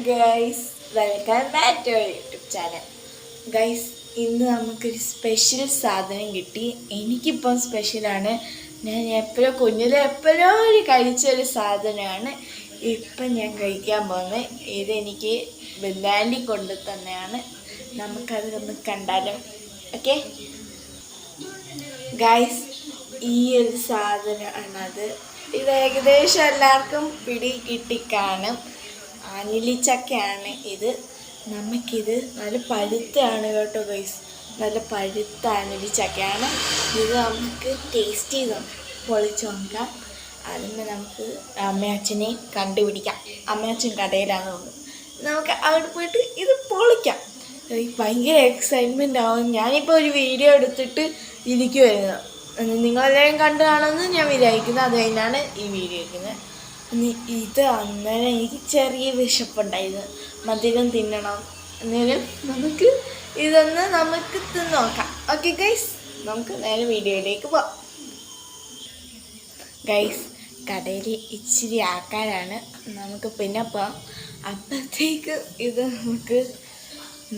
Guys, welcome back to YouTube channel. Guys, ഇന്ന് നമുക്കൊരു special സാധനം കിട്ടി. എനിക്കിപ്പം സ്പെഷ്യലാണ്. ഞാൻ എപ്പോഴോ കഴിച്ചൊരു സാധനമാണ് ഇപ്പം ഞാൻ കഴിക്കാൻ പോകുന്നത്. ഇതെനിക്ക് ബില്ലാണ്ടി കൊണ്ട് തന്നെയാണ്. നമുക്കതൊന്ന് കണ്ടാലോ? ഓക്കെ ഗൈസ്, ഈ ഒരു സാധനമാണത്. ഇത് ഏകദേശം എല്ലാവർക്കും പിടി കിട്ടിക്കാണും. ആഞ്ഞിലിച്ചക്കയാണ് ഇത്. നമുക്കിത് നല്ല പഴുത്താണ് കേട്ടോ ഗൈസ്, നല്ല പഴുത്ത ആഞ്ഞിലിച്ചക്കയാണ് ഇത്. നമുക്ക് ടേസ്റ്റ് ചെയ്ത് പൊളിച്ച് നോക്കാം. അതിന് നമുക്ക് അമ്മയച്ഛനെ കണ്ടുപിടിക്കാം. അമ്മയച്ഛൻ കടയിലാണ് തോന്നുന്നത്. നമുക്ക് അവിടെ പോയിട്ട് ഇത് പൊളിക്കാം. ഭയങ്കര എക്സൈറ്റ്മെൻ്റ് ആവും. ഞാനിപ്പോൾ ഒരു വീഡിയോ എടുത്തിട്ട് ഇരിക്കുമായിരുന്നു. നിങ്ങളെല്ലാവരും കണ്ടു കാണുമെന്ന് ഞാൻ വിചാരിക്കുന്നു. അത് കഴിഞ്ഞാണ് ഈ വീഡിയോ ഇരിക്കുന്നത്. ഇത് അന്നേരം എനിക്ക് ചെറിയ വിശപ്പുണ്ടായിരുന്നു, മധുരം തിന്നണം. അന്നേരം നമുക്ക് തിന്ന് നോക്കാം. ഓക്കെ ഗൈസ്, നമുക്ക് നേരെ വീഡിയോയിലേക്ക് പോവാം. ഗൈസ്, കടയിൽ ഇച്ചിരി ആൾക്കാരാണ്. നമുക്ക് പിന്നെ പോവാം. അപ്പോഴത്തേക്ക് ഇത് നമുക്ക്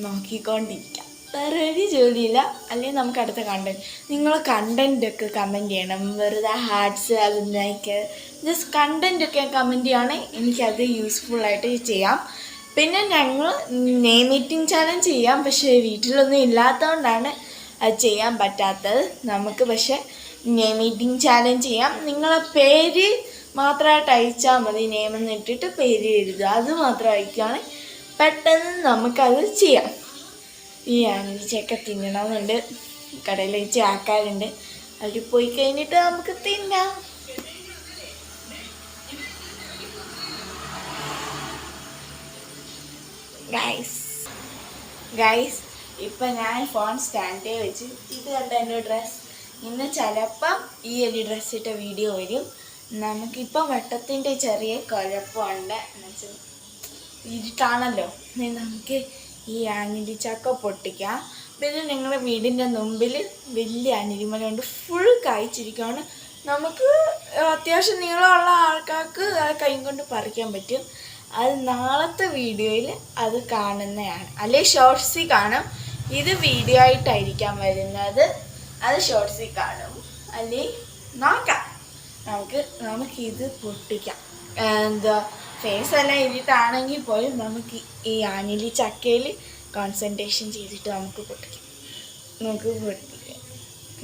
നോക്കിക്കൊണ്ടിരിക്കാം. വേറെ ഒരു ജോലിയില്ല. അല്ലെങ്കിൽ നമുക്ക് അടുത്ത കണ്ടൻറ്റ്, നിങ്ങൾ കണ്ടൻറ്റൊക്കെ കമൻറ്റ് ചെയ്യണം. വെറുതെ ഹാർട്ട്സ് അതിനൊക്കെ ജസ്റ്റ് കണ്ടൻറ്റൊക്കെ കമൻറ്റ് ചെയ്യുകയാണെങ്കിൽ എനിക്കത് യൂസ്ഫുള്ളായിട്ട് ചെയ്യാം. പിന്നെ ഞങ്ങൾ നെയിം മീറ്റിംഗ് ചാലഞ്ച് ചെയ്യാം. പക്ഷേ വീട്ടിലൊന്നും ഇല്ലാത്തതുകൊണ്ടാണ് അത് ചെയ്യാൻ പറ്റാത്തത്. നമുക്ക് പക്ഷേ നെയിം മീറ്റിംഗ് ചാലഞ്ച് ചെയ്യാം. നിങ്ങളെ പേര് മാത്രമായിട്ട് അയച്ചാൽ മതി. നെയിമെന്ന് ഇട്ടിട്ട് പേര് എഴുതുക, അത് മാത്രം അയക്കുകയാണെങ്കിൽ പെട്ടെന്ന് നമുക്കത് ചെയ്യാം. ഈ ആഞ്ഞിലിച്ചക്ക തിന്നണമെന്നുണ്ട്. കടയിൽ വെച്ച് ആൾക്കാരുണ്ട്, അവർ പോയി കഴിഞ്ഞിട്ട് നമുക്ക് തിന്നാം. ഗൈസ്, ഇപ്പം ഞാൻ ഫോൺ സ്റ്റാൻഡേ വെച്ച് ഇത് കണ്ട എൻ്റെ ഡ്രസ്സ്. ഇന്ന് ചിലപ്പം ഈ ഒരു ഡ്രസ്സിട്ട വീഡിയോ വരും. നമുക്കിപ്പം വെട്ടത്തിൻ്റെ ചെറിയ കുഴപ്പമുണ്ട്. എന്നുവെച്ചാൽ ഇരുട്ടാണല്ലോ. നമുക്ക് ഈ ആഞ്ഞിലിച്ചക്ക പൊട്ടിക്കാം. പിന്നെ ഞങ്ങളുടെ വീടിൻ്റെ മുമ്പിൽ വലിയ ആഞ്ഞിലിമരമുണ്ട്, ഫുൾ കായ്ച്ചിരിക്കുകയാണ്. നമുക്ക് അത്യാവശ്യം നീളമുള്ള ആൾക്കാർക്ക് കൈ കൊണ്ട് പറിക്കാൻ പറ്റും. അത് നാളത്തെ വീഡിയോയിൽ അത് കാണുന്നതാണ്, അല്ലെങ്കിൽ ഷോർട്സിൽ കാണും. ഇത് വീഡിയോ ആയിട്ടായിരിക്കാം വരുന്നത്, അത് ഷോർട്സിൽ കാണും. അല്ലെങ്കിൽ നോക്കാം. നമുക്കിത് പൊട്ടിക്കാം. എന്താ ഫേസ് എല്ലാം ഇരുട്ടാണെങ്കിൽ പോലും നമുക്ക് ഈ ആഞ്ഞിലിച്ചക്കയിൽ കോൺസെൻട്രേഷൻ ചെയ്തിട്ട് നമുക്ക് പൊട്ടിക്കാം.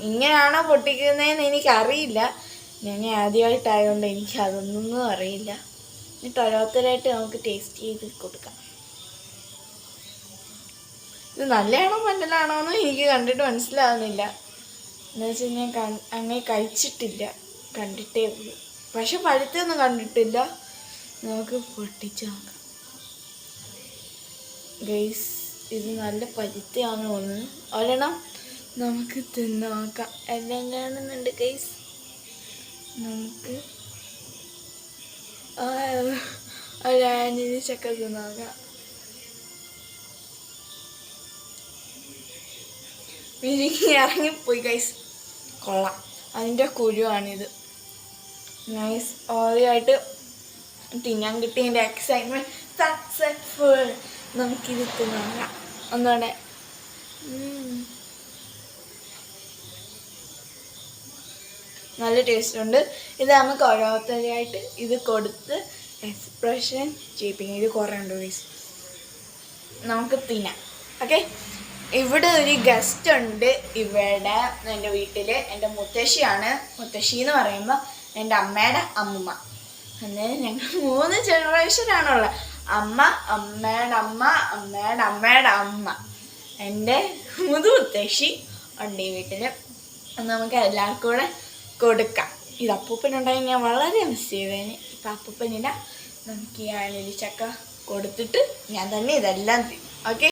ഇങ്ങനെയാണോ പൊട്ടിക്കുന്നതെന്ന് എനിക്കറിയില്ല. ഞാൻ ആദ്യമായിട്ടായതുകൊണ്ട് എനിക്ക് അതൊന്നും അറിയില്ല. എന്നിട്ട് ഓരോരുത്തരായിട്ട് നമുക്ക് ടേസ്റ്റ് ചെയ്ത് കൊടുക്കാം. ഇത് നല്ലതാണോ മറ്റലാണോ എന്ന് എനിക്ക് കണ്ടിട്ട് മനസ്സിലാവുന്നില്ല. എന്ന് വെച്ചാൽ ഞാൻ അങ്ങനെ കഴിച്ചിട്ടില്ല, കണ്ടിട്ടേ ഉള്ളൂ. പക്ഷെ പഴുത്തൊന്നും കണ്ടിട്ടില്ല. നമുക്ക് പൊട്ടിച്ച് നോക്കാം. ഗൈസ്, ഇത് നല്ല പഴുത്തയാണെന്ന് തോന്നുന്നു. ഒരെണ്ണം നമുക്ക് തിന്ന് നോക്കാം. എല്ലാം കാണുന്നുണ്ട് ഗൈസ്. നമുക്ക് ഒരാഞ്ഞിലിച്ചക്ക തിന്ന് നോക്കാം. വിരിങ്ങി ഇറങ്ങിപ്പോയി ഗൈസ്. കൊള്ളാം. അതിൻ്റെ കുരുവാണിത്. ഗൈസ്, ആദ്യമായിട്ട് തിന്നാൻ കിട്ടിയതിൻ്റെ എക്സൈറ്റ്മെൻറ്റ് സക്സസ്ഫുൾ. നമുക്കിത് തിന്നാം ഒന്നുകൂടെ. നല്ല ടേസ്റ്റ് ഉണ്ട്. ഇത് നമുക്ക് ഓരോരുത്തരായിട്ട് ഇത് കൊടുത്ത് എക്സ്പ്രഷൻ ചെയ്യിപ്പിക്കും. ഇത് കുറേ ഉണ്ട് ഗൈസ്. നമുക്ക് തിന്നാം. ഓക്കെ, ഇവിടെ ഒരു ഗസ്റ്റ് ഉണ്ട്. ഇവിടെ എൻ്റെ വീട്ടിൽ എൻ്റെ മുത്തശ്ശിയാണ്. മുത്തശ്ശി എന്ന് പറയുമ്പോൾ എൻ്റെ അമ്മയുടെ അമ്മൂമ്മ. അന്നേരം ഞങ്ങൾ 3 ജനറേഷനാണുള്ളത്. അമ്മ, അമ്മയുടെ അമ്മ, അമ്മയുടെ അമ്മയുടെ അമ്മ, എൻ്റെ മുത്തശ്ശി ഉണ്ട് ഈ വീട്ടിൽ. നമുക്ക് എല്ലാവർക്കും കൂടെ കൊടുക്കാം. ഇത് അപ്പൂപ്പനുണ്ടായി ഞാൻ വളരെ മിസ് ചെയ്തേനെ. ഇപ്പം അപ്പൂപ്പനില്ല. നമുക്ക് ഈ ആഞ്ഞിലിച്ചക്ക കൊടുത്തിട്ട് ഞാൻ തന്നെ ഇതെല്ലാം തിന്നും. ഓക്കെ.